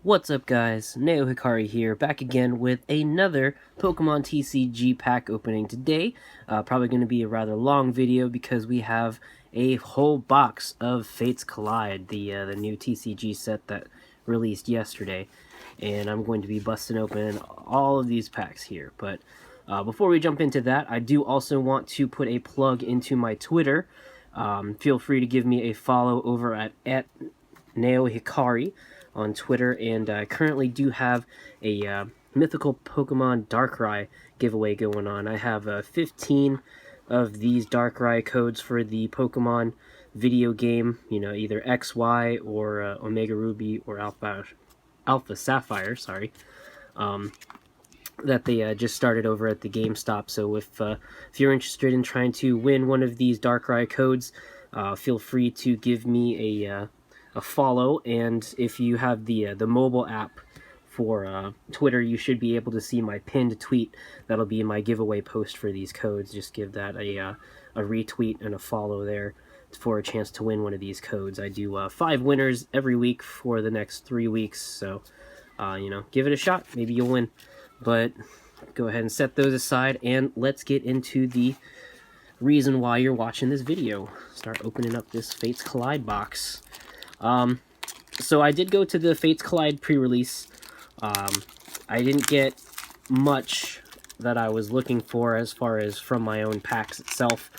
What's up guys, Neo Hikari here, back again with another Pokemon TCG pack opening today. Probably going to be a rather long video because we have a whole box of Fates Collide, the new TCG set that released yesterday. And I'm going to be busting open all of these packs here. But before we jump into that, I do also want to put a plug into my Twitter. Feel free to give me a follow over at Neo Hikari on Twitter, and I currently do have a mythical Pokemon Darkrai giveaway going on. I have 15 of these Darkrai codes for the Pokemon video game, either XY or Omega Ruby or Alpha Sapphire, sorry, that they just started over at the GameStop. So if you're interested in trying to win one of these Darkrai codes, feel free to give me a follow, and if you have the mobile app for Twitter, you should be able to see my pinned tweet. That'll be my giveaway post for these codes. Just give that a retweet and a follow there for a chance to win one of these codes. I do 5 winners every week for the next 3 weeks, so give it a shot. Maybe you'll win. But go ahead and set those aside, and let's get into the reason why you're watching this video. Start opening up this Fates Collide box. So I did go to the Fates Collide pre-release. I didn't get much that I was looking for as far as from my own packs itself.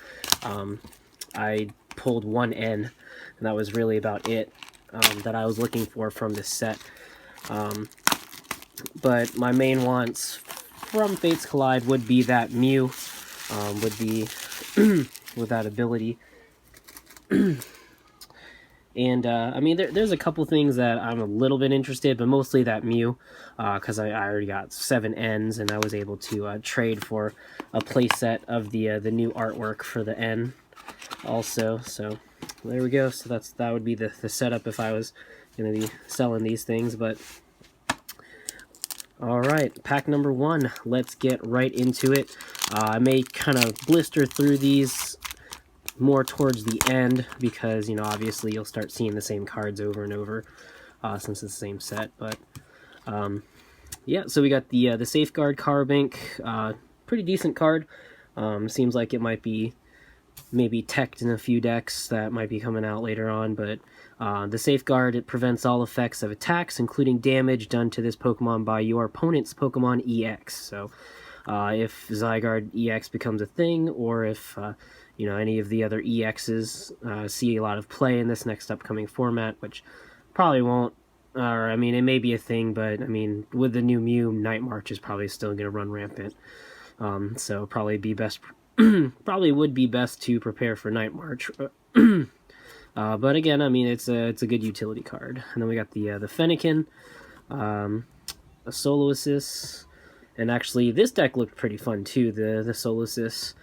I pulled one N, and that was really about it that I was looking for from this set. But my main wants from Fates Collide would be that Mew, would be with that ability. And, I mean, there's a couple things that I'm a little bit interested, but mostly that Mew, because I already got 7 Ns, and I was able to trade for a playset of the new artwork for the N also. So there we go. So that would be the setup if I was going to be selling these things. But alright, pack number 1. Let's get right into it. I may kind of blister through these more towards the end because, obviously you'll start seeing the same cards over and over since it's the same set. But yeah, so we got the Safeguard Carbink, pretty decent card. Seems like it might be maybe teched in a few decks that might be coming out later on, but the Safeguard, it prevents all effects of attacks, including damage done to this Pokemon by your opponent's Pokemon EX. So if Zygarde EX becomes a thing, or if any of the other EXs see a lot of play in this next upcoming format, which probably won't, or I mean, it may be a thing, but I mean, with the new Mew, Night March is probably still going to run rampant. So probably would be best to prepare for Night March. But again, I mean, it's a good utility card. And then we got the Fennekin, a Solosis, and actually this deck looked pretty fun too. The Solosis,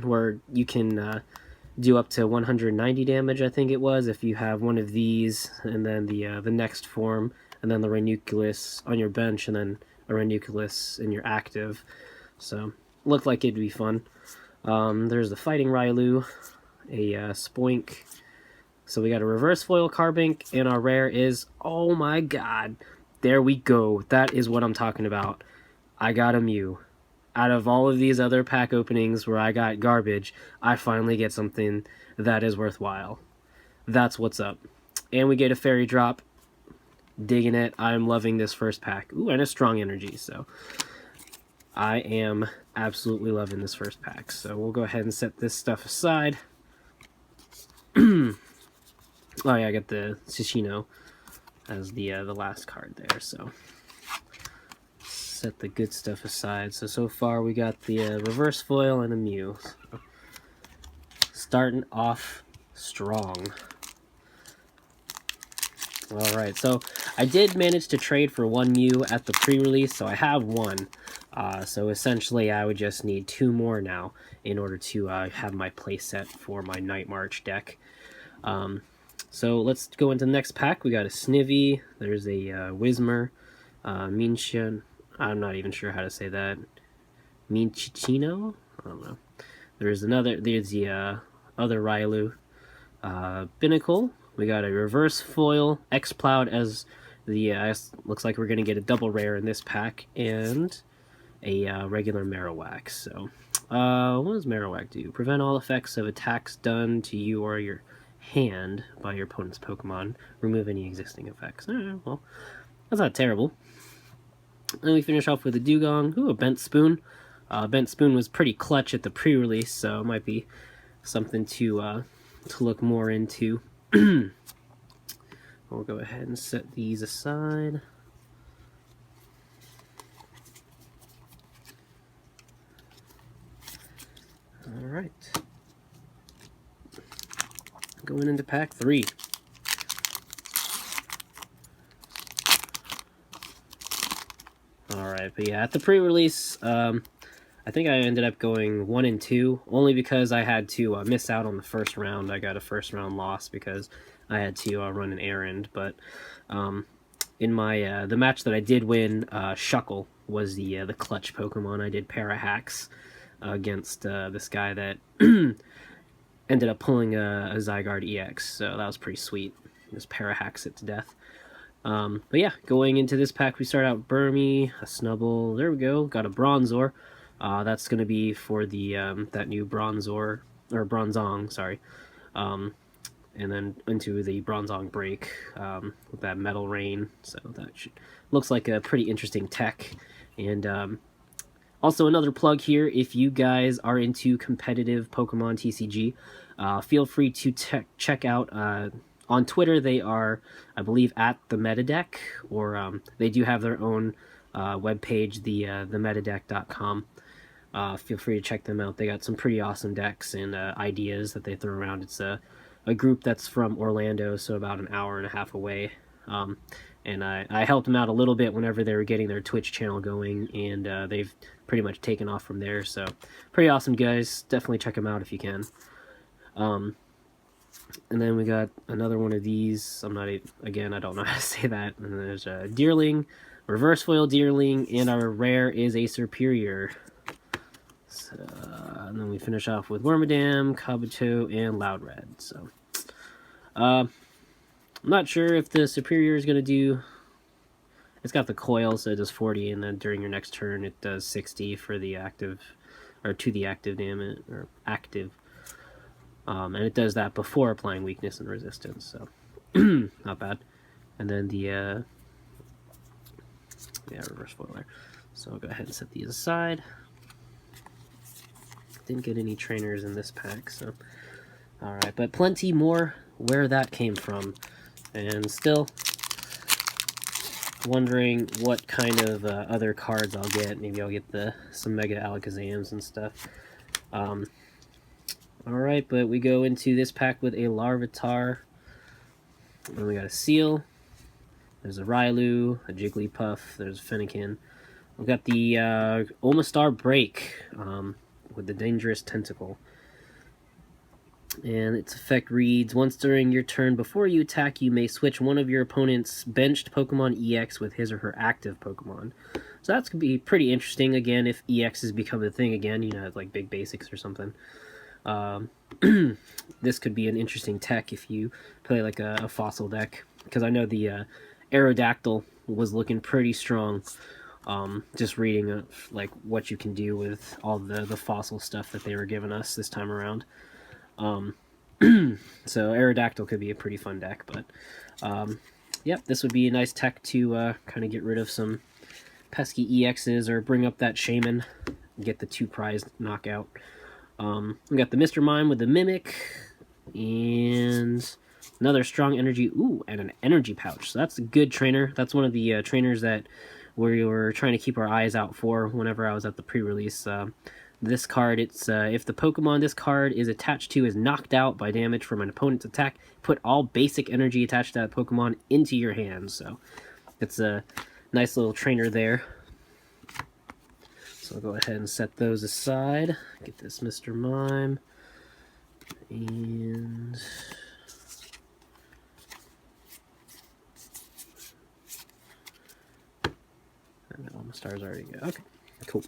where you can do up to 190 damage, I think it was, if you have one of these, and then the next form, and then the Ranunculus on your bench, and then a Ranunculus in your active. So looked like it'd be fun. There's the Fighting Railu, a Spoink. So we got a Reverse Foil Carbink, and our rare is, oh my god, there we go. That is what I'm talking about. I got a Mew. Out of all of these other pack openings where I got garbage, I finally get something that is worthwhile. That's what's up. And we get a Fairy Drop. Digging it. I'm loving this first pack. Ooh, and a Strong Energy, so I am absolutely loving this first pack. So we'll go ahead and set this stuff aside. Oh yeah, I got the Shishino as the last card there, so set the good stuff aside. So far we got the Reverse Foil and a Mew. So starting off strong. Alright, so I did manage to trade for 1 Mew at the pre-release, so I have 1. So essentially I would just need 2 more now in order to have my playset for my Night March deck. So let's go into the next pack. We got a Snivy, there's a Whismur, Minshin, I'm not even sure how to say that, Minchichino? I don't know. There's the other Railu, Binnacle, We got a reverse foil, X-Plowed as the, looks like we're going to get a double rare in this pack, and a regular Marowak. So, what does Marowak do? Prevent all effects of attacks done to you or your hand by your opponent's Pokemon. Remove any existing effects. Well, that's not terrible. Then we finish off with a Dugong. Ooh, a Bent Spoon. Bent Spoon was pretty clutch at the pre-release, so it might be something to look more into. We'll go ahead and set these aside. Alright. Going into pack 3. Alright, but yeah, at the pre-release, I think I ended up going 1 and 2, only because I had to miss out on the first round. I got a first round loss because I had to run an errand, but in my the match that I did win, Shuckle was the clutch Pokemon. I did Parahacks against this guy that ended up pulling a Zygarde EX, so that was pretty sweet. Just Parahacks it to death. But yeah, going into this pack, we start out Burmy, a Snubble, there we go, got a Bronzor. That's going to be for the that new Bronzor, or Bronzong, sorry. And then into the Bronzong break with that Metal Rain, so that looks like a pretty interesting tech. And also another plug here, if you guys are into competitive Pokemon TCG, feel free to check out, on Twitter they are, I believe, at the Metadeck, or they do have their own webpage, themetadeck.com. Feel free to check them out. They got some pretty awesome decks and ideas that they throw around. It's a group that's from Orlando, so about an hour and a half away. And I helped them out a little bit whenever they were getting their Twitch channel going, and they've pretty much taken off from there. So pretty awesome guys. Definitely check them out if you can. And then we got another one of these. Again, I don't know how to say that. And then there's a Deerling, reverse foil Deerling, and our rare is a Superior. So, and then we finish off with Wormadam, Kabuto, and Loudred. So, I'm not sure if the Superior is going to do... It's got the coil, so it does 40, and then during your next turn it does 60 for the active, or to the active damage, or active. And it does that before applying weakness and resistance, so not bad. And then the, yeah, reverse foil there. So I'll go ahead and set these aside. Didn't get any trainers in this pack, so alright, but plenty more where that came from. And still wondering what kind of other cards I'll get. Maybe I'll get some Mega Alakazams and stuff. Alright, but we go into this pack with a Larvitar. And we got a Seal. There's a Railu, a Jigglypuff, there's a Fennekin. We've got the Omastar Break with the Dangerous Tentacle. And its effect reads, once during your turn before you attack, you may switch one of your opponent's benched Pokemon EX with his or her active Pokemon. So that's going to be pretty interesting, again, if EXs become a thing again, you know, like big basics or something. This could be an interesting tech if you play like a fossil deck, because I know the Aerodactyl was looking pretty strong. Just reading like what you can do with all the fossil stuff that they were giving us this time around. So Aerodactyl could be a pretty fun deck, but yep, this would be a nice tech to kind of get rid of some pesky EXs or bring up that Shaman and get the 2 prize knockout. We got the Mr. Mime with the Mimic, and another strong energy, and an energy pouch. So that's a good trainer. That's one of the trainers that we were trying to keep our eyes out for whenever I was at the pre-release. This card, it's if the Pokemon this card is attached to is knocked out by damage from an opponent's attack, put all basic energy attached to that Pokemon into your hands. So it's a nice little trainer there. So I'll go ahead and set those aside. Get this Mr. Mime. And all my stars already go. Okay, cool.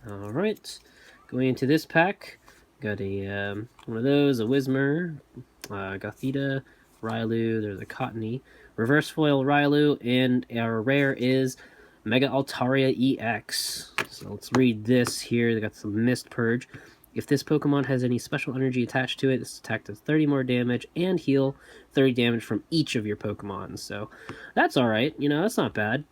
Alright, going into this pack, got a one of those, a Whismur, Gothita, Rylu, there's a Cottony, reverse foil Rylu, and our rare is Mega Altaria EX. So let's read this here. They got some Mist Purge. If this Pokemon has any special energy attached to it, this attack does 30 more damage and heal 30 damage from each of your Pokemon. So that's alright, you know, that's not bad.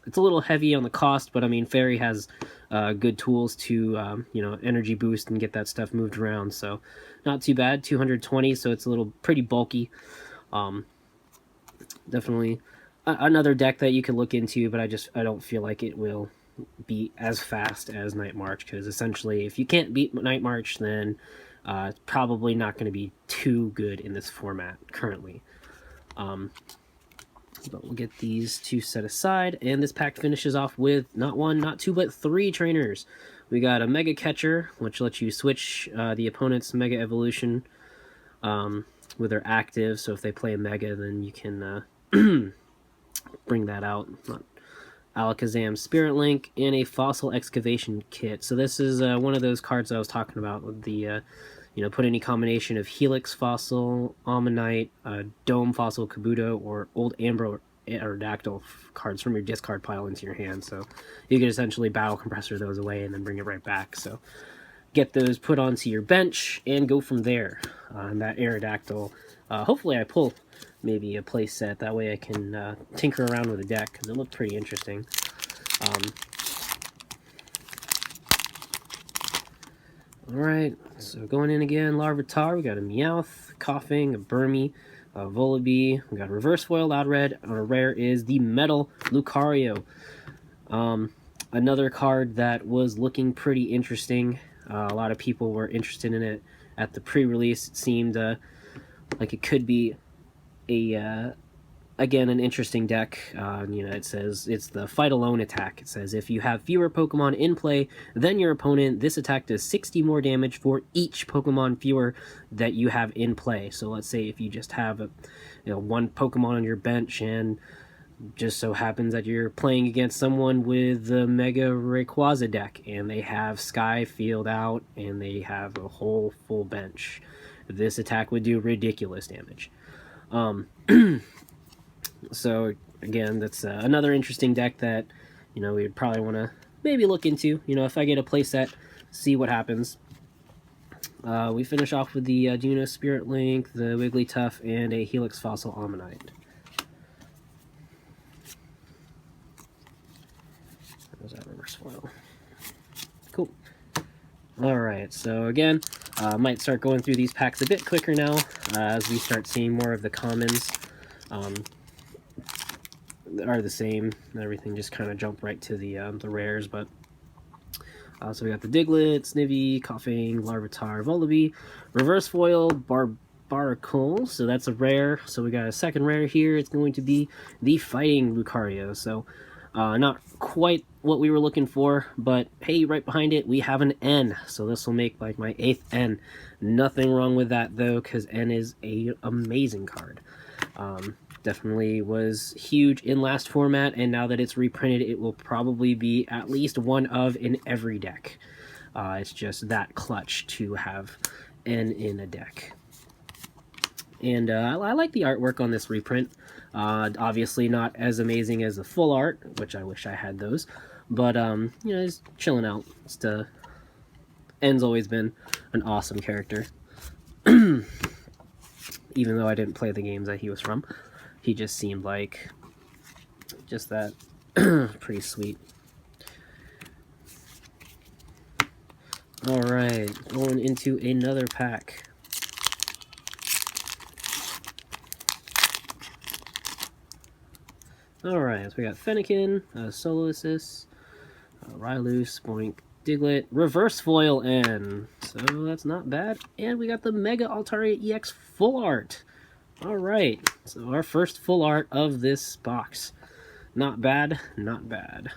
It's a little heavy on the cost, but I mean, Fairy has good tools to, you know, energy boost and get that stuff moved around. So not too bad, 220, so it's a little pretty bulky. Definitely another deck that you could look into, but I don't feel like it will be as fast as Night March, because essentially if you can't beat Night March, then it's probably not going to be too good in this format currently. But we'll get these two set aside, and this pack finishes off with not one, not two, but three trainers. We got a Mega Catcher, which lets you switch the opponent's Mega Evolution with their active, so if they play a Mega, then you can bring that out. Alakazam Spirit Link, and a Fossil Excavation Kit. So this is one of those cards I was talking about with the, you know, put any combination of Helix Fossil, Ammonite, Dome Fossil Kabuto, or Old Amber or Dactyl cards from your discard pile into your hand. So you can essentially Battle Compressor those away and then bring it right back. So get those put onto your bench and go from there. And that Aerodactyl, hopefully I pull maybe a play set, that way I can tinker around with the deck, because it looked pretty interesting. Alright, so going in again, Larvitar, we got a Meowth, Coughing, a Burmy, a Volibee, we got a Reverse Foil Loudred, and our rare is the Metal Lucario. Another card that was looking pretty interesting. A lot of people were interested in it at the pre-release. It seemed like it could be a again, an interesting deck. You know, it says it's the Fight Alone attack. It says if you have fewer Pokemon in play than your opponent, this attack does 60 more damage for each Pokemon fewer that you have in play. So let's say if you just have one Pokemon on your bench, and just so happens that you're playing against someone with the Mega Rayquaza deck, and they have Sky Field out, and they have a whole full bench. This attack would do ridiculous damage. So again, that's another interesting deck that, you know, we would probably want to maybe look into. You know, if I get a playset, see what happens. We finish off with the Juno Spirit Link, the Wigglytuff, and a Helix Fossil Ammonite. There's that reverse foil. Cool. Alright, so again, might start going through these packs a bit quicker now, as we start seeing more of the commons are the same. Everything just kind of jump right to the rares, but so we got the Diglett, Snivy, Coughing, Larvitar, Volibee, Reverse Foil, Barbaracle, so that's a rare. So we got a second rare here. It's going to be the Fighting Lucario. So not quite what we were looking for, but hey, right behind it we have an N, so this will make like my 8th N. Nothing wrong with that though, because N is a amazing card. Definitely was huge in last format, and now that it's reprinted, it will probably be at least one of in every deck. It's just that clutch to have N in a deck. And I like the artwork on this reprint. Obviously not as amazing as the full art, which I wish I had those, but you know, just chilling out. N's always been an awesome character. Even though I didn't play the games that he was from, he just seemed like just that pretty sweet. Alright, going into another pack. Alright, so we got Fennekin, Solosis, Rylu, Spoink, Diglett, Reverse Foil N. So that's not bad. And we got the Mega Altaria EX Full Art. Alright, so our first full art of this box. Not bad, not bad.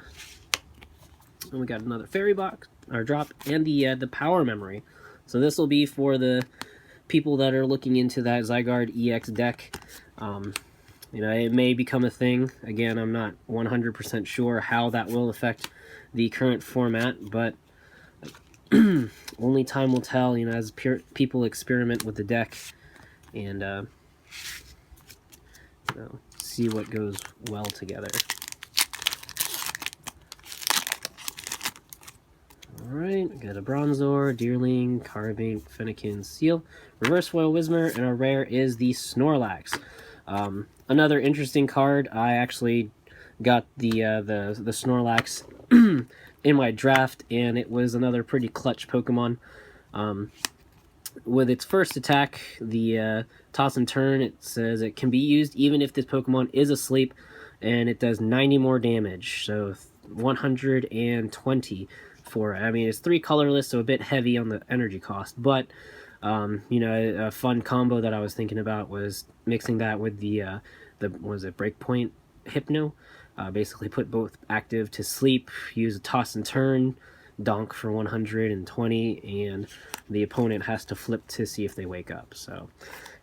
And we got another Fairy box, or drop, and the Power Memory. So this will be for the people that are looking into that Zygarde EX deck. You know, it may become a thing. Again, I'm not 100% sure how that will affect the current format, but only time will tell, you know, as people experiment with the deck and you know, see what goes well together. Alright, we got a Bronzor, Deerling, Carbink, Fennekin, Seal, Reverse Foil Whismur, and our rare is the Snorlax. Another interesting card. I actually got the Snorlax in my draft, and it was another pretty clutch Pokemon. With its first attack, the Toss and Turn, it says it can be used even if this Pokemon is asleep, and it does 90 more damage, so 120 for it. I mean, it's 3 colorless, so a bit heavy on the energy cost, but you know, a fun combo that I was thinking about was mixing that with the what was it, Breakpoint Hypno. Basically put both active to sleep, use a Toss and Turn, donk for 120, and the opponent has to flip to see if they wake up. So,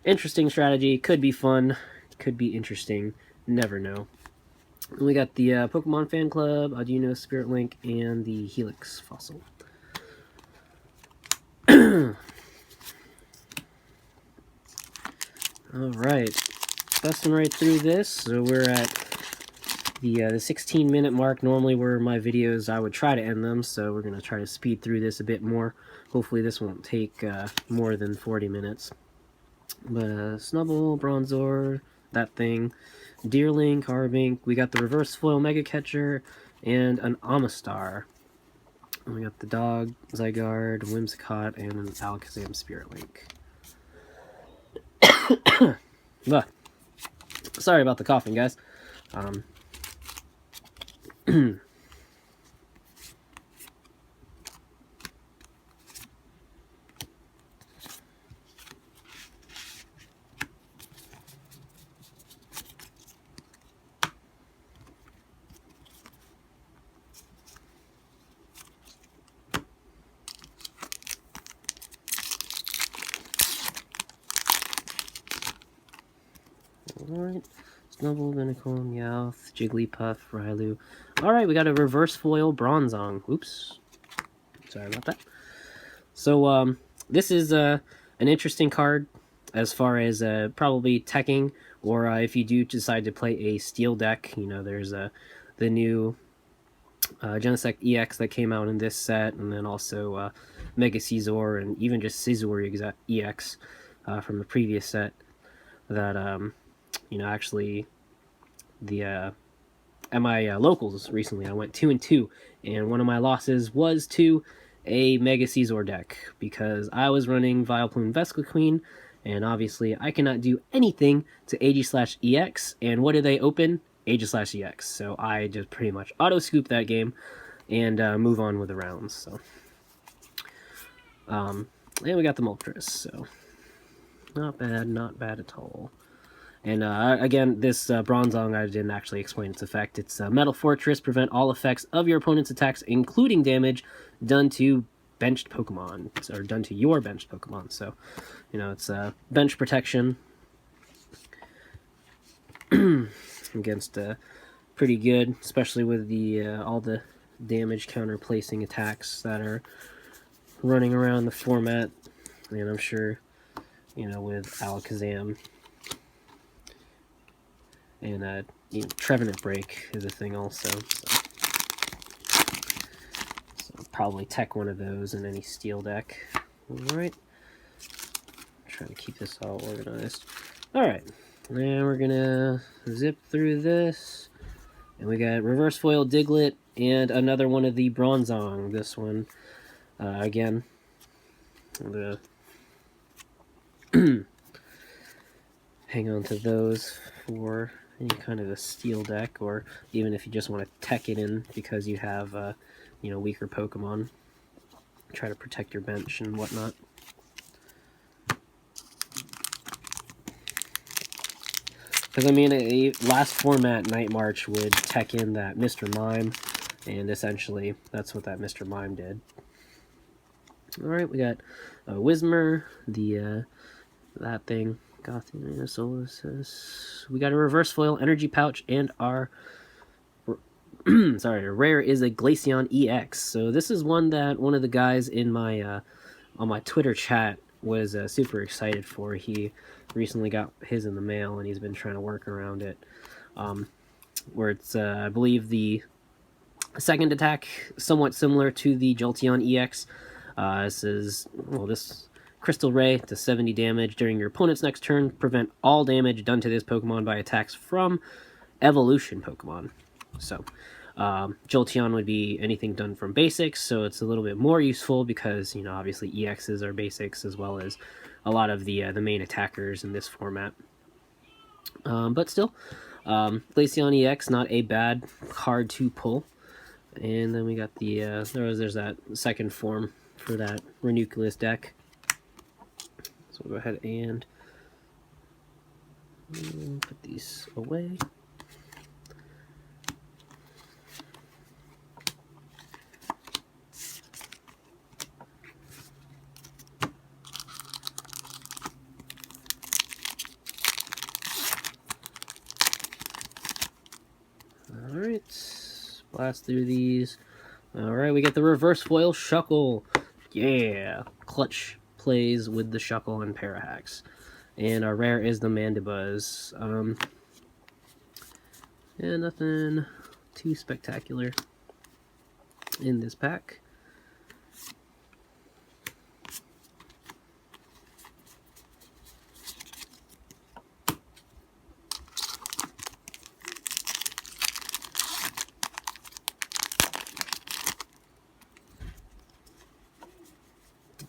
interesting strategy. Could be fun. Could be interesting. Never know. And we got the Pokemon Fan Club, Audino, Spirit Link, and the Helix Fossil. Alright, busting right through this. So we're at the 16-minute mark. Normally where my videos, I would try to end them, so we're going to try to speed through this a bit more. Hopefully this won't take more than 40 minutes. But Snubbull, Bronzor, that thing, Deerling, Carbink, we got the Reverse Foil Mega Catcher, and an Amistar. And we got the Dog, Zygarde, Whimsicott, and an Alakazam Spirit Link. Sorry about the coughing, guys. Alright, Snubbull, Venucle, Meowth, Jigglypuff, Railu. Alright, we got a Reverse Foil Bronzong. Oops. Sorry about that. So, this is an interesting card as far as probably teching, or if you do decide to play a steel deck. You know, there's the new Genesect EX that came out in this set, and then also Mega Caesar, and even just Caesar EX from the previous set that, you know, actually the at my locals recently I went 2-2, and one of my losses was to a Mega Caesar deck because I was running Vileplume Vesququeen, and obviously I cannot do anything to Aegislash-EX, and what did they open? Aegislash-EX. So I just pretty much auto-scoop that game and move on with the rounds. So, and we got the Moltres, so not bad at all. And again, this Bronzong, I didn't actually explain its effect. It's Metal Fortress, prevent all effects of your opponent's attacks, including damage, done to benched Pokemon, or done to your benched Pokemon. So, you know, it's bench protection against pretty good, especially with the all the damage counter placing attacks that are running around the format. And I'm sure, you know, with Alakazam and you know, Trevenant Break is a thing also. So probably tech one of those in any steel deck. Alright. Trying to keep this all organized. Alright. Now we're gonna zip through this. And we got Reverse Foil Diglett and another one of the Bronzong. This one, again, the hang on to those for any kind of a steel deck, or even if you just want to tech it in because you have, you know, weaker Pokemon. Try to protect your bench and whatnot. Because, I mean, last format, Night March would tech in that Mr. Mime, and essentially that's what that Mr. Mime did. Alright, we got Whismur, the, that thing. Gotham, Solaces. We got a Reverse Foil Energy Pouch and our sorry, rare is a Glaceon EX. So this is one that one of the guys in my on my Twitter chat was super excited for. He recently got his in the mail, and he's been trying to work around it. Where it's, I believe, the second attack somewhat similar to the Jolteon EX. This is, well, this Crystal Ray to 70 damage during your opponent's next turn. Prevent all damage done to this Pokemon by attacks from evolution Pokemon. So, Jolteon would be anything done from basics, so it's a little bit more useful because, you know, obviously EXs are basics as well as a lot of the main attackers in this format. But still, Glaceon EX, not a bad card to pull. And then we got the, there's that second form for that Ranunculus deck. So we'll go ahead and put these away. Alright, blast through these. Alright, we get the reverse foil Shuckle. Yeah, clutch plays with the Shuckle and Parahax. And our rare is the Mandibuzz. Yeah, nothing too spectacular in this pack.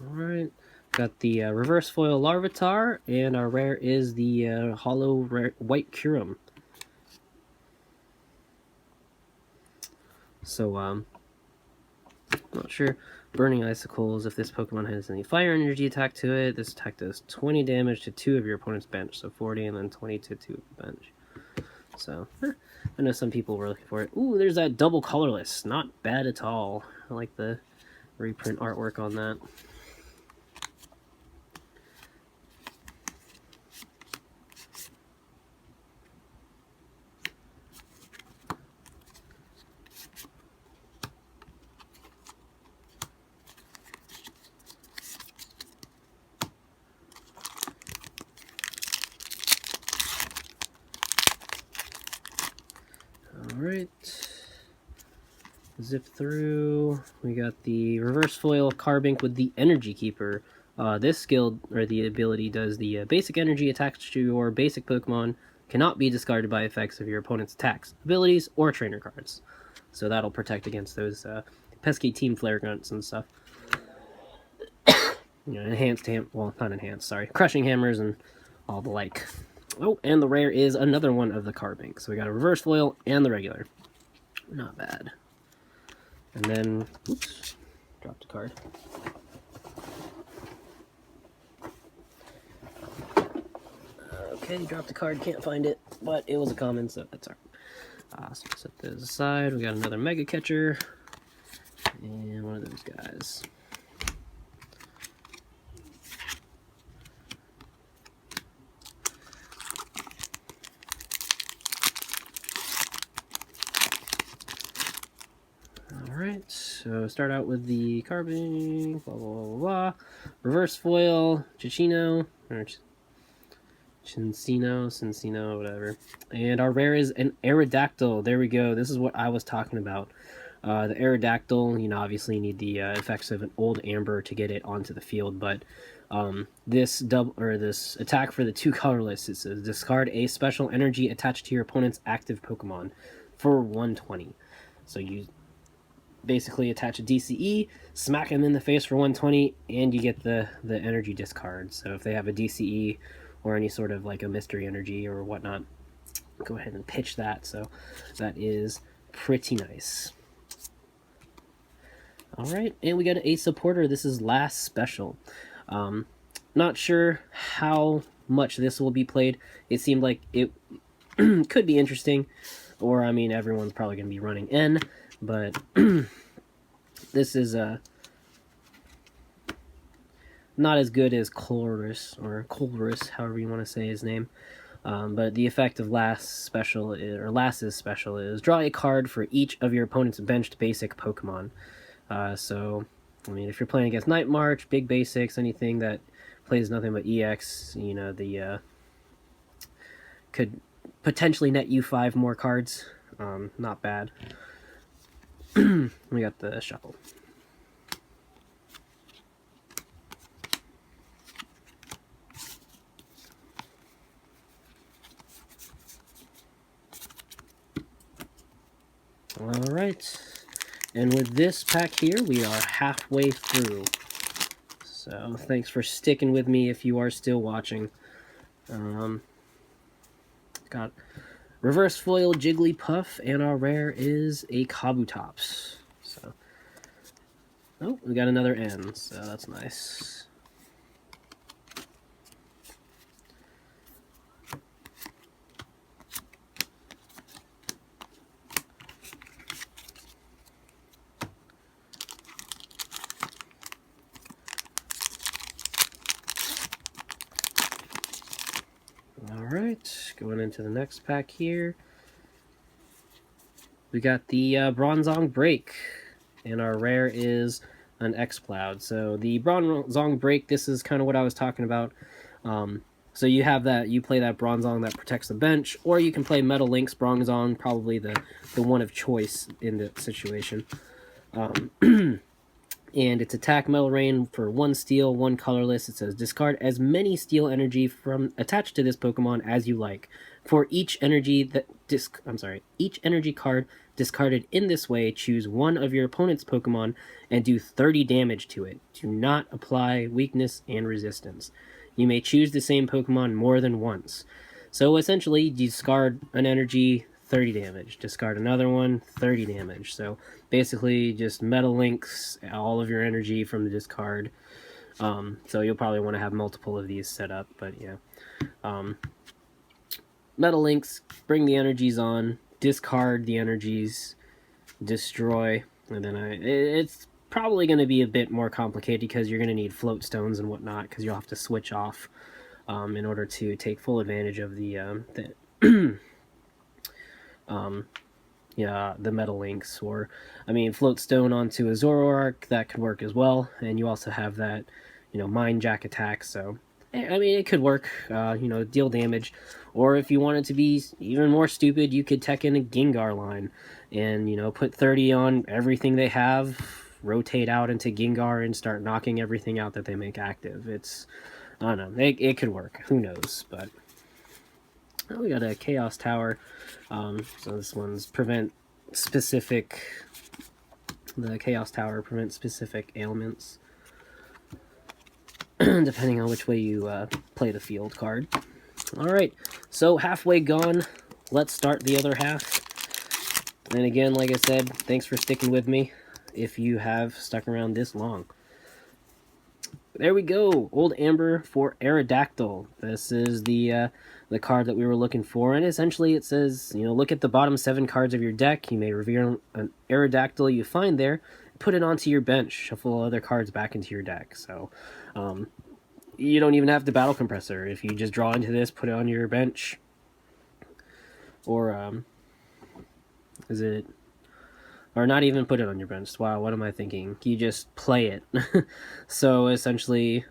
Alright, got the reverse foil Larvitar, and our rare is the hollow white Curum. So, not sure. Burning Icicles, if this Pokemon has any fire energy attack to it, this attack does 20 damage to 2 of your opponent's bench, so 40 and then 20 to 2 of the bench. So, I know some people were looking for it. Ooh, there's that double colorless. Not bad at all. I like the reprint artwork on that. Alright, zip through. We got the reverse foil Carbink with the Energy Keeper. This skill, or the ability, does the basic energy attached to your basic Pokemon cannot be discarded by effects of your opponent's attacks, abilities, or trainer cards. So that'll protect against those pesky Team Flare Grunts and stuff. You know, well, not enhanced, sorry. Crushing Hammers and all the like. Oh, and the rare is another one of the Carbink. So we got a reverse foil and the regular. Not bad. And then, oops, dropped a card. Okay, dropped a card, can't find it, but it was a common, so that's alright. So set this aside. We got another Mega Catcher, and one of those guys. Alright, so start out with the Carbink, blah, blah, blah, blah. Reverse foil, Chichino, or Cincino, whatever. And our rare is an Aerodactyl. There we go. This is what I was talking about. The Aerodactyl, you know, obviously you need the effects of an old Amber to get it onto the field, but this attack for the 2 colorless, it says discard a special energy attached to your opponent's active Pokemon for 120. So you basically attach a DCE, smack them in the face for 120, and you get the energy discard. So if they have a DCE or any sort of like a mystery energy or whatnot, go ahead and pitch that. So that is pretty nice. Alright, and we got a supporter. This is last special. Not sure how much this will be played. It seemed like it could be interesting, or I mean everyone's probably going to be running N, but this is not as good as Colress, or Colress, however you want to say his name. But the effect of Last's special is draw a card for each of your opponent's benched basic Pokemon. So, I mean, if you're playing against Night March, big basics, anything that plays nothing but EX, you know, the could potentially net you 5 more cards. Not bad. We got the shuffle. Alright, and with this pack here, we are halfway through. So, thanks for sticking with me if you are still watching. Got reverse foil Jigglypuff, and our rare is a Kabutops. So, oh, we got another N, so that's nice. Alright, going into the next pack here. We got the Bronzong Break, and our rare is an X-Cloud. So the Bronzong Break, this is kind of what I was talking about. So you have that, you play that Bronzong that protects the bench, or you can play Metal Link's Bronzong, probably the one of choice in the situation. And it's attack Metal Rain for 1 steel, 1 colorless. It says discard as many steel energy from attached to this Pokemon as you like. For each energy each energy card discarded in this way, choose one of your opponent's Pokemon and do 30 damage to it. Do not apply weakness and resistance. You may choose the same Pokemon more than once. So essentially, discard an energy, 30 damage. Discard another one, 30 damage. So basically just Metal Links all of your energy from the discard. So you'll probably want to have multiple of these set up, but yeah. Metal Links, bring the energies on, discard the energies, destroy, and then it's probably going to be a bit more complicated because you're going to need float stones and whatnot because you'll have to switch off in order to take full advantage of the Metal Links. Or, I mean, float stone onto a Zoroark, that could work as well, and you also have that, Mind Jack attack, so, I mean, it could work, deal damage. Or if you wanted to be even more stupid, you could tech in a Gengar line and, put 30 on everything they have, rotate out into Gengar, and start knocking everything out that they make active. It's, I don't know, it could work. Who knows, but... Oh, we got a Chaos Tower. So this one's prevent specific... The Chaos Tower prevents specific ailments. Depending on which way you play the field card. Alright, so halfway gone. Let's start the other half. And again, like I said, thanks for sticking with me if you have stuck around this long. There we go, Old Amber for Aerodactyl. This is the card that we were looking for, and essentially it says, look at the bottom 7 cards of your deck. You may reveal an Aerodactyl you find there, put it onto your bench, shuffle other cards back into your deck. So, you don't even have the Battle Compressor. If you just draw into this, put it on your bench. Or, is it... Or not even put it on your bench. Wow, what am I thinking? You just play it. So essentially,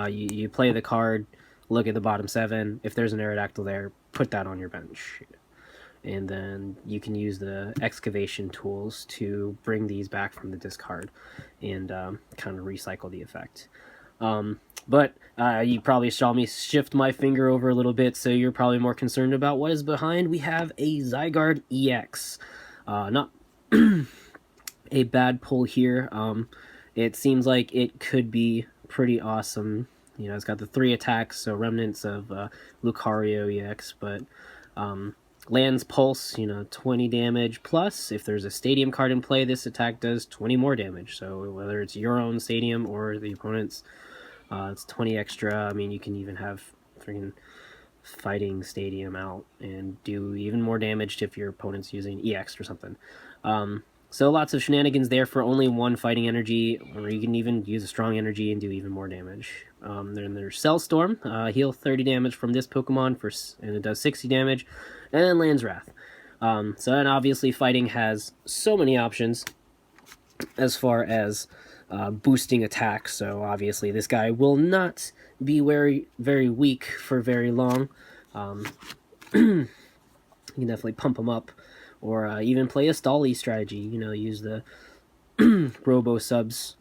you play the card, look at the bottom 7. If there's an Aerodactyl there, put that on your bench. And then you can use the excavation tools to bring these back from the discard and kind of recycle the effect. But you probably saw me shift my finger over a little bit, so you're probably more concerned about what is behind. We have a Zygarde EX. Not a bad pull here. It seems like it could be pretty awesome. It's got the 3 attacks, so remnants of Lucario EX, but lands Pulse, 20 damage, plus if there's a Stadium card in play, this attack does 20 more damage. So whether it's your own Stadium or the opponent's, it's 20 extra. I mean, you can even have freaking Fighting Stadium out and do even more damage if your opponent's using EX or something. So lots of shenanigans there for only one fighting energy, or you can even use a strong energy and do even more damage. Then there's Cell Storm, heal 30 damage from this Pokemon, and it does 60 damage, and then Land's Wrath. So then obviously fighting has so many options as far as boosting attacks, so obviously this guy will not be very weak for very long. You can definitely pump him up, or even play a stally strategy. Use the Robo Subs,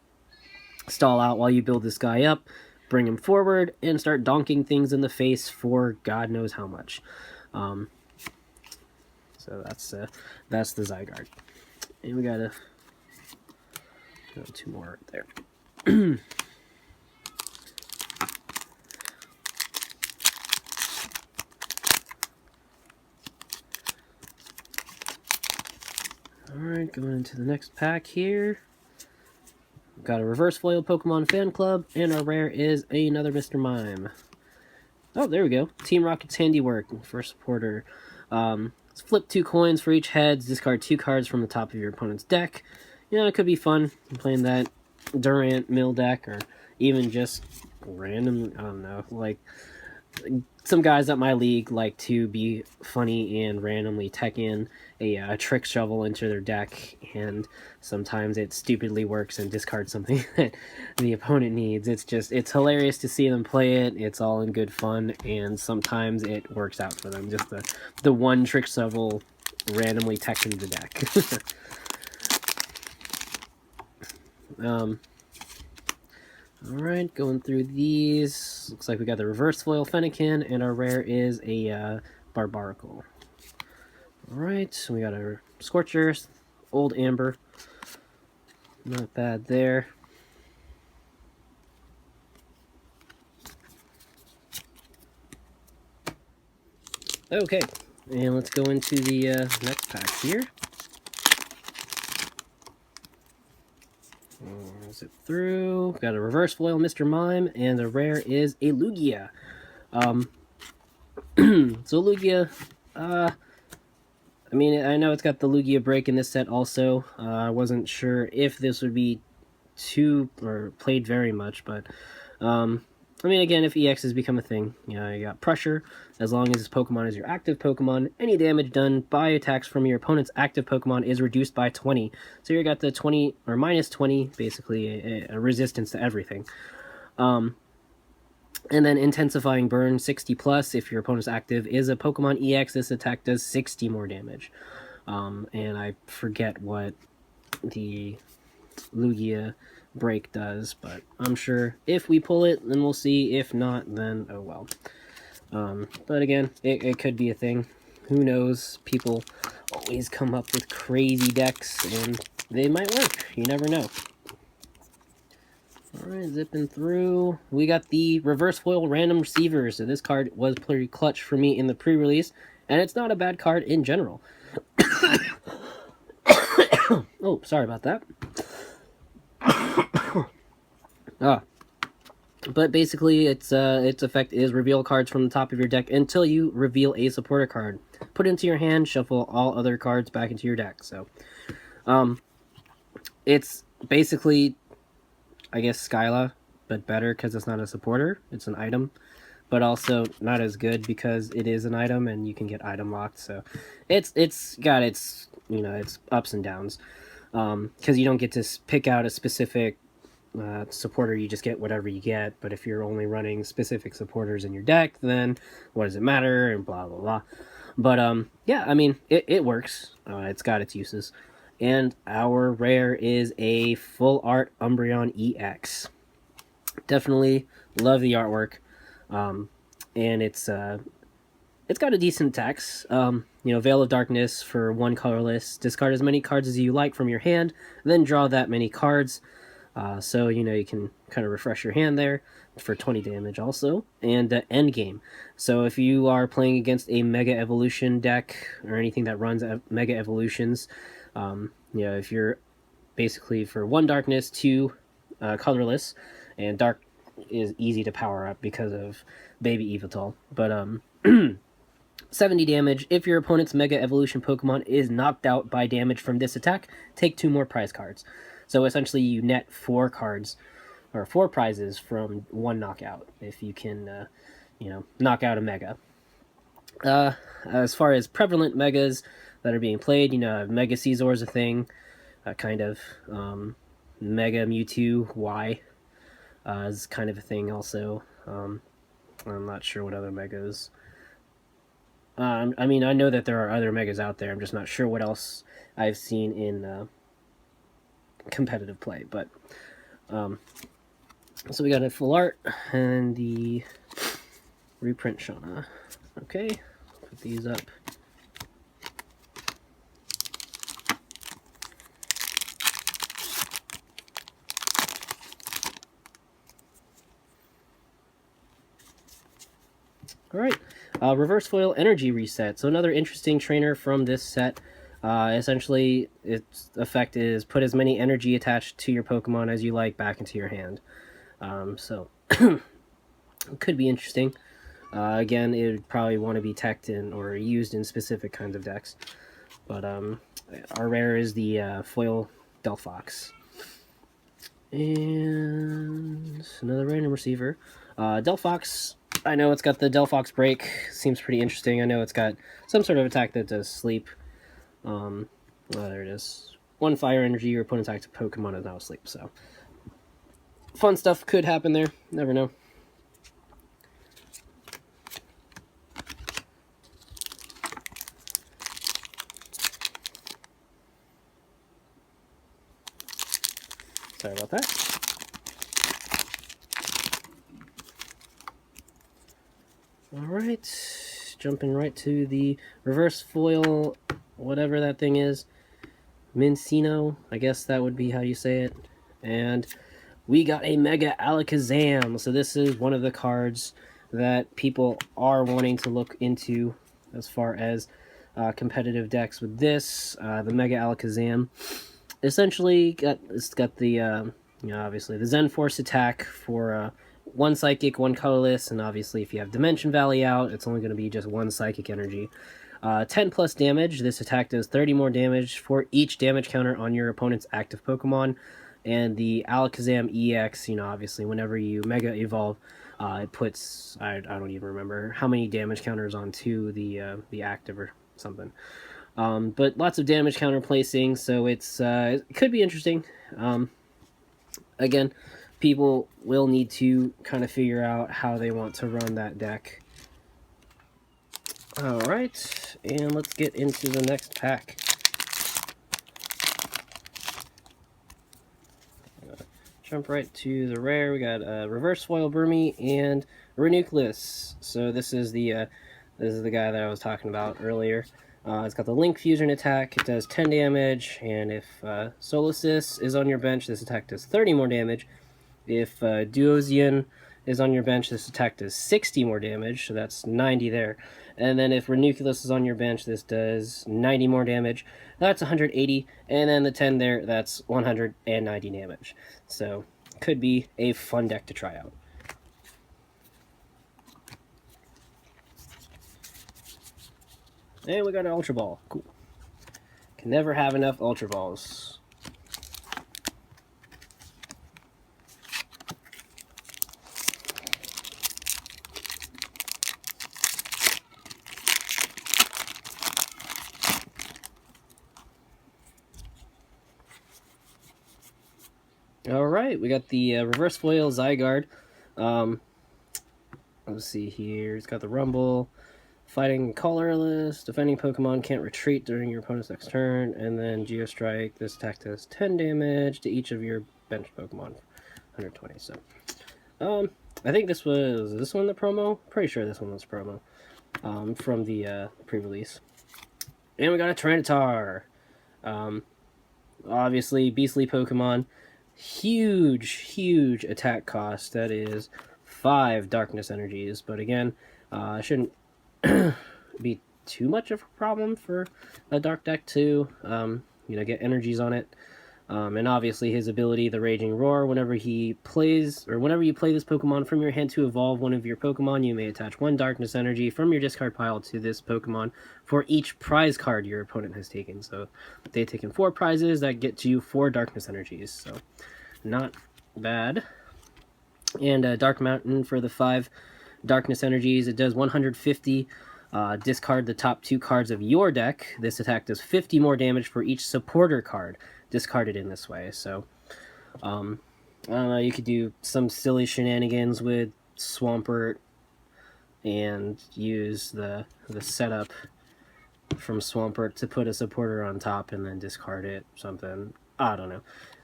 stall out while you build this guy up, bring him forward, and start donking things in the face for God knows how much. So that's the Zygarde, and we got 2 more right there. Alright, going into the next pack here. We've got a reverse foil Pokemon fan club, and our rare is another Mr. Mime. Oh, there we go. Team Rocket's handiwork for supporter. Let's flip 2 coins for each heads, discard 2 cards from the top of your opponent's deck. It could be fun playing that Durant mill deck, or even just random, I don't know, like some guys at my league like to be funny and randomly tech in a trick shovel into their deck, and sometimes it stupidly works and discards something that the opponent needs. It's hilarious to see them play it. It's all in good fun, and sometimes it works out for them. Just the one trick shovel randomly tech into the deck. Alright, going through these. Looks like we got the reverse foil Fennekin, and our rare is a Barbaracle. Alright, we got our Scorcher, Old Amber. Not bad there. Okay, and let's go into the next pack here. Zip through. Got a reverse foil Mr. Mime, and the rare is a Lugia. So Lugia, I mean, I know it's got the Lugia break in this set also. I wasn't sure if this would be played very much, but I mean, again, if EXs become a thing, you got pressure. As long as this Pokemon is your active Pokemon, any damage done by attacks from your opponent's active Pokemon is reduced by 20. So you got the 20, or minus 20, basically, a resistance to everything. And then Intensifying Burn, 60 plus. If your opponent's active is a Pokemon EX, this attack does 60 more damage. And I forget what the Lugia break does, but I'm sure if we pull it, then we'll see. If not, then oh well. But again, it could be a thing. Who knows? People always come up with crazy decks, and they might work. You never know. Alright, zipping through. We got the reverse foil random receiver. So this card was pretty clutch for me in the pre-release, and it's not a bad card in general. Oh, sorry about that. But basically, its effect is reveal cards from the top of your deck until you reveal a supporter card. Put it into your hand, shuffle all other cards back into your deck. So, it's basically, I guess, Skyla, but better because it's not a supporter. It's an item, but also not as good because it is an item and you can get item locked. So, it's got its its ups and downs, because you don't get to pick out a specific supporter. You just get whatever you get. But if you're only running specific supporters in your deck, then what does it matter, and blah blah blah. But yeah, I mean, it works. It's got its uses. And our rare is a full art Umbreon EX. Definitely love the artwork, and it's got a decent attacks. Veil of Darkness for 1 colorless. Discard as many cards as you like from your hand, then draw that many cards. So, you can kind of refresh your hand there for 20 damage also. And Endgame. So if you are playing against a Mega Evolution deck, or anything that runs Mega Evolutions, if you're basically for 1 darkness, 2 colorless, and dark is easy to power up because of Baby Evital. But, 70 damage. If your opponent's Mega Evolution Pokemon is knocked out by damage from this attack, take 2 more prize cards. So essentially you net 4 cards, or 4 prizes from 1 knockout, if you can, knock out a Mega. As far as prevalent Megas that are being played, Mega Caesar is a thing, kind of. Mega Mewtwo Y is kind of a thing also. I'm not sure what other Megas. I know that there are other Megas out there. I'm just not sure what else I've seen in competitive play. But so we got a full art and the reprint Shauna. Okay, put these up. All right, reverse foil energy reset. So another interesting trainer from this set. Essentially, its effect is put as many energy attached to your Pokemon as you like back into your hand. So it could be interesting. Again, it would probably want to be teched in or used in specific kinds of decks. But our rare is the foil Delphox. And another random receiver. Delphox, I know it's got the Delphox break. Seems pretty interesting. I know it's got some sort of attack that does sleep. There it is. 1 fire energy, your opponent's active Pokemon is now asleep. So fun stuff could happen there. Never know. Sorry about that. Alright, jumping right to the reverse foil, whatever that thing is. Mincino, I guess that would be how you say it. And we got a Mega Alakazam. So this is one of the cards that people are wanting to look into as far as competitive decks with this. The Mega Alakazam. Essentially, it's got the, obviously the Zen Force attack for 1 Psychic, 1 Colorless, and obviously if you have Dimension Valley out, it's only going to be just 1 Psychic energy. 10 plus damage. This attack does 30 more damage for each damage counter on your opponent's active Pokemon. And the Alakazam EX, obviously whenever you Mega Evolve, it puts, I don't even remember how many damage counters onto the active or something. But lots of damage counter placing, so it could be interesting. Again, people will need to kind of figure out how they want to run that deck. Alright, and let's get into the next pack. Jump right to the rare. We got Reverse Foil Burmy and Ranunculus. So this is the guy that I was talking about earlier. It's got the Link Fusion attack. It does 10 damage, and if Solosis is on your bench, this attack does 30 more damage. If Duozian is on your bench, this attack does 60 more damage, so that's 90 there. And then if Ranunculus is on your bench, this does 90 more damage. That's 180, and then the 10 there, that's 190 damage. So, could be a fun deck to try out. And we got an Ultra Ball. Cool. Can never have enough Ultra Balls. Alright, we got the Reverse Foil Zygarde. Let's see here. It's got the Rumble. Fighting colorless. Defending Pokemon can't retreat during your opponent's next turn. And then Geostrike. This attack does 10 damage to each of your bench Pokemon. 120. So, I think this was this one the promo? Pretty sure this one was promo. From the pre-release. And we got a Tyranitar. Obviously, beastly Pokemon. Huge attack cost. That is 5 darkness energies. But again, shouldn't be too much of a problem for a dark deck to get energies on it. And obviously his ability, the Raging Roar, whenever he plays, or whenever you play this Pokemon from your hand to evolve one of your Pokemon, you may attach 1 Darkness Energy from your discard pile to this Pokemon for each prize card your opponent has taken. So if they've taken 4 prizes, that gets you 4 Darkness Energies. So not bad. And Dark Mountain for the 5 Darkness Energies. It does 150. Discard the top 2 cards of your deck. This attack does 50 more damage for each supporter card discarded in this way. So, I don't know, you could do some silly shenanigans with Swampert and use the setup from Swampert to put a supporter on top and then discard it, something. I don't know.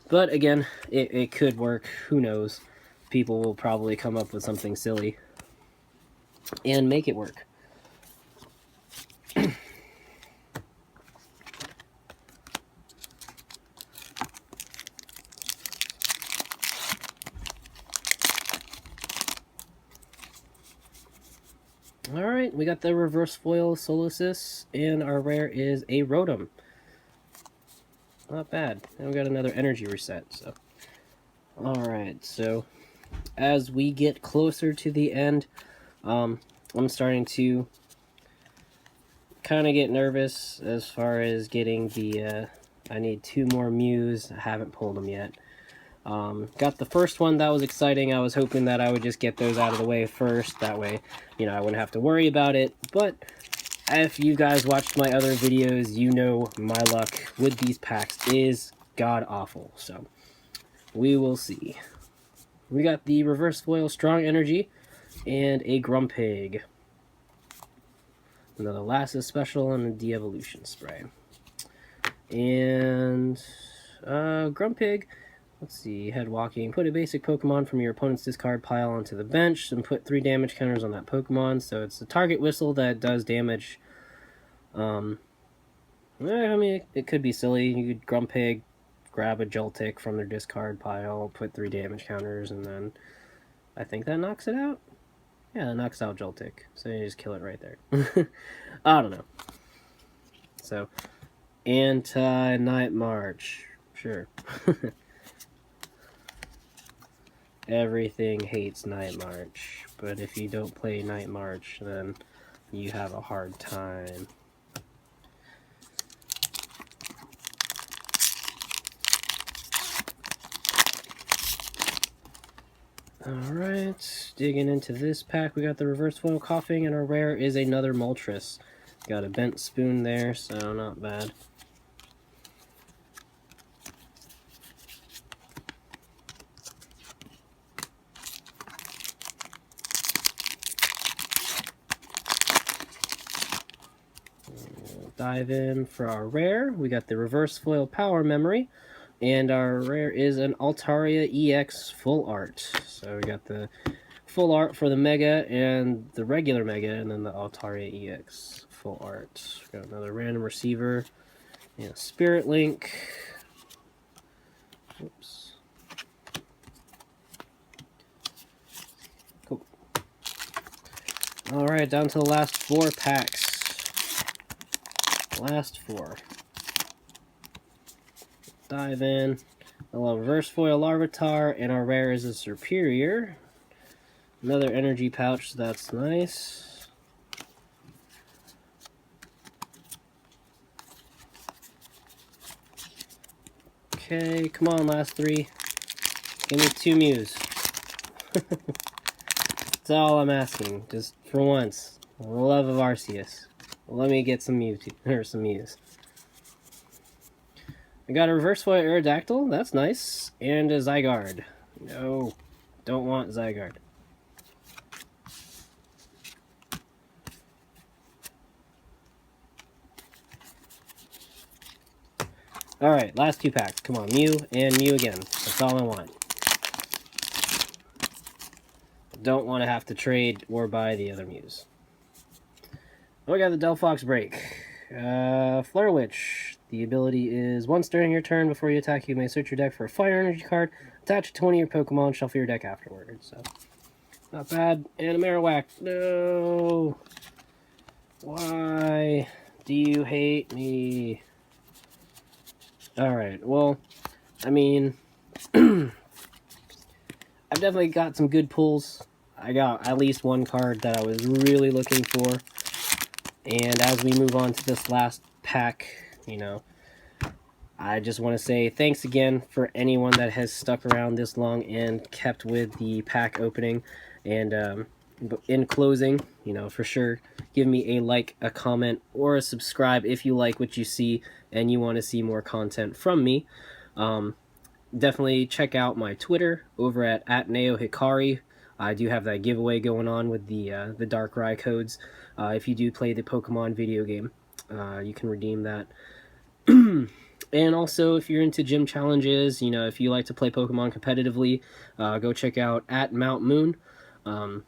But again, it could work. Who knows? People will probably come up with something silly and make it work. Alright, we got the reverse foil Solosis, and our rare is a Rotom. Not bad. And we got another energy reset, so. Alright, so as we get closer to the end, I'm starting to kind of get nervous as far as getting the, I need 2 more Mews. I haven't pulled them yet. Got the first one, that was exciting. I was hoping that I would just get those out of the way first. That way, you know, I wouldn't have to worry about it. But if you guys watched my other videos, you know my luck with these packs is god-awful. So, we will see. We got the reverse foil Strong Energy and a Grumpig. Another Lassus special and a de-evolution spray. And Grumpig, let's see, head walking. Put a basic Pokemon from your opponent's discard pile onto the bench and put 3 damage counters on that Pokemon. So it's a target whistle that does damage. I mean, it could be silly. You could Grumpig, grab a Joltik from their discard pile, put 3 damage counters, and then I think that knocks it out. Yeah, that knocks out Joltik. So you just kill it right there. I don't know. So, Anti-Night March. Sure. Everything hates Night March, but if you don't play Night March, then you have a hard time. Alright, digging into this pack, we got the reverse foil Coughing, and our rare is another Moltres. Got a bent spoon there, so not bad. Dive in for our rare. We got the reverse foil Power Memory, and our rare is an Altaria EX full art. So we got the full art for the Mega and the regular Mega, and then the Altaria EX full art. We got another random receiver, and a Spirit Link. Oops. Cool. Alright, down to the last 4 packs. Last 4. Dive in. A little reverse foil Larvitar, and our rare is a Superior. Another energy pouch, that's nice. Okay, come on, last 3. Give me 2 Mews. That's all I'm asking, just for once. For the love of Arceus. Let me get some Mewtwo, or some Mews. I got a reverse foil Aerodactyl, that's nice, and a Zygarde. No, don't want Zygarde. Alright, last 2 packs. Come on, Mew and Mew again. That's all I want. Don't want to have to trade or buy the other Mews. Oh, we got the Delphox Break. Flare Witch. The ability is once during your turn before you attack, you may search your deck for a fire energy card, attach it to one of your Pokemon, shuffle your deck afterwards. So, not bad. And a Marowak. No! Why do you hate me? Alright, well, I mean, I've definitely got some good pulls. I got at least one card that I was really looking for. And as we move on to this last pack, you know, I just want to say thanks again for anyone that has stuck around this long and kept with the pack opening. And in closing, you know, for sure, give me a like, a comment, or a subscribe if you like what you see and you want to see more content from me. Definitely check out my Twitter over at @NeoHikari. I do have that giveaway going on with the Darkrai codes. If you do play the Pokemon video game, you can redeem that. And also, if you're into gym challenges, you know, if you like to play Pokemon competitively, go check out Mount Moon,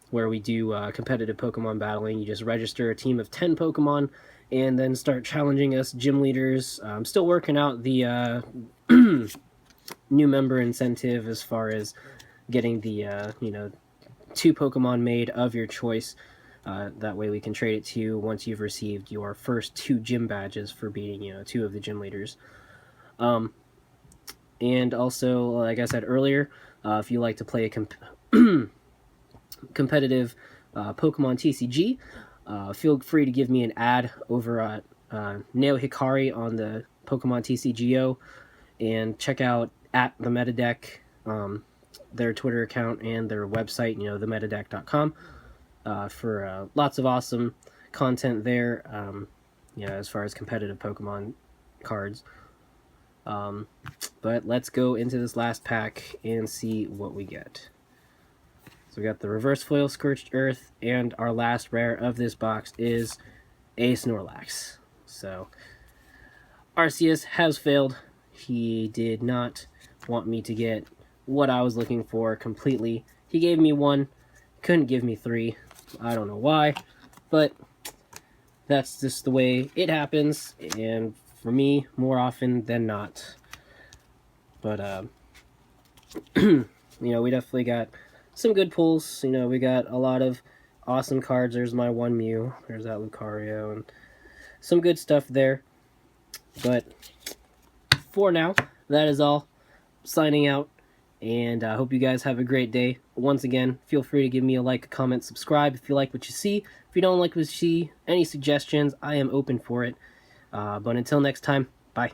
where we do competitive Pokemon battling. You just register a team of 10 Pokemon and then start challenging us gym leaders. I'm still working out the new member incentive as far as getting the, you know, 2 Pokemon made of your choice. That way we can trade it to you once you've received your first 2 gym badges for beating, you know, 2 of the gym leaders. And also, like I said earlier, if you like to play a competitive Pokemon TCG, feel free to give me an ad over at Neo Hikari on the Pokemon TCGO, and check out at the Metadeck, their Twitter account and their website, you know, themetadeck.com, for lots of awesome content there, you know, as far as competitive Pokemon cards. But let's go into this last pack and see what we get. So we got the Reverse Foil Scorched Earth, and our last rare of this box is a Snorlax. So Arceus has failed. He did not want me to get what I was looking for completely. He gave me 1, couldn't give me 3. I don't know why, but that's just the way it happens, and for me, more often than not. But, you know, we definitely got some good pulls. You know, we got a lot of awesome cards. There's my 1 Mew. There's that Lucario, and some good stuff there. But for now, that is all. Signing out, and I hope you guys have a great day. Once again, feel free to give me a like, a comment, subscribe if you like what you see. If you don't like what you see, any suggestions, I am open for it. But until next time, bye.